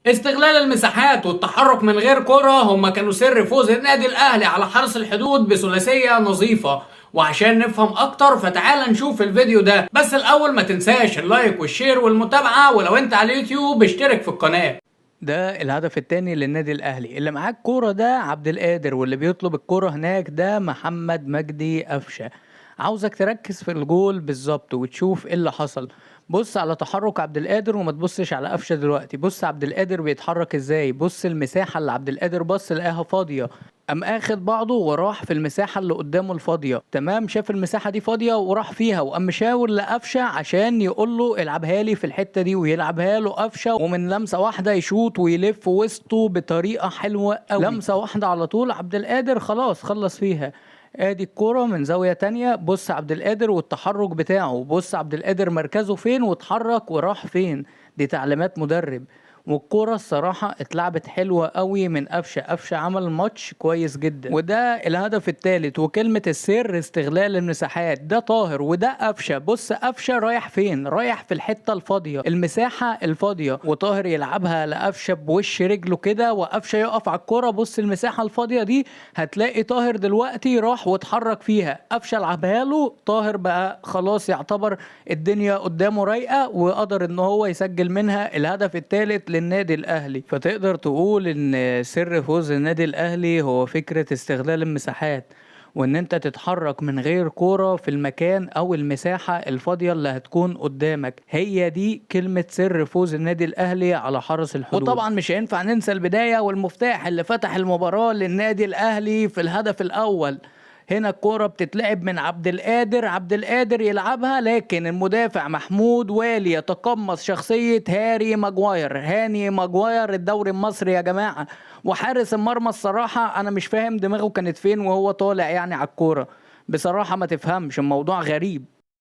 استغلال المساحات والتحرك من غير كرة هما كانوا سر فوز النادي الأهلي على حرس الحدود بثلاثية نظيفة. وعشان نفهم أكتر فتعال نشوف الفيديو ده، بس الأول ما تنساش اللايك والشير والمتابعة، ولو أنت على اليوتيوب اشترك في القناة. ده الهدف التاني للنادي الاهلي. اللي معاه الكوره ده عبد القادر، واللي بيطلب الكوره هناك ده محمد مجدي قفشه. عاوزك تركز في الجول بالظبط وتشوف ايه اللي حصل. بص على تحرك عبد القادر وما تبصش على قفشه دلوقتي. بص عبد القادر بيتحرك ازاي، بص المساحه اللي عبد القادر بص لقاها فاضيه، قام اخد بعضه وراح في المساحه اللي قدامه الفاضيه. تمام، شاف المساحه دي فاضيه وراح فيها، وقام مشاور لقفشه عشان يقول له العبها لي في الحته دي، ويلعبها له قفشه ومن لمسه واحده يشوط ويلف وسطه بطريقه حلوه قوي. لمسه واحده على طول عبد القادر خلاص خلص فيها. ادي الكرة من زاوية تانية. بص عبد القادر والتحرك بتاعه، بص عبد القادر مركزه فين واتحرك وراح فين. دي تعليمات مدرب. والكرة الصراحة اتلعبت حلوة قوي من قفشة. قفشة عمل ماتش كويس جدا. وده الهدف الثالث. وكلمة السر استغلال المساحات. ده طاهر وده قفشة. بص قفشة رايح فين، رايح في الحتة الفاضية، المساحة الفاضية، وطاهر يلعبها لقفشة بوش رجله كده، وقفشة يقف على الكرة. بص المساحة الفاضية دي هتلاقي طاهر دلوقتي راح واتحرك فيها. قفشة لعبها له، طاهر بقى خلاص يعتبر الدنيا قدامه رايقة، وقدر ان هو يسجل منها الهدف الثالث للنادي الاهلي. فتقدر تقول ان سر فوز النادي الاهلي هو فكرة استغلال المساحات، وان انت تتحرك من غير كورة في المكان او المساحة الفاضية اللي هتكون قدامك. هي دي كلمة سر فوز النادي الاهلي على حرس الحدود. وطبعا مش هينفع ننسى البداية والمفتاح اللي فتح المباراة للنادي الاهلي في الهدف الاول. هنا الكرة بتتلعب من عبد القادر، عبد القادر يلعبها، لكن المدافع محمود والي يتقمص شخصية هاري ماجواير. هاني ماجواير الدوري المصري يا جماعة. وحارس المرمى الصراحة أنا مش فاهم دماغه كانت فين وهو طالع يعني على الكورة. بصراحة ما تفهمش، الموضوع غريب.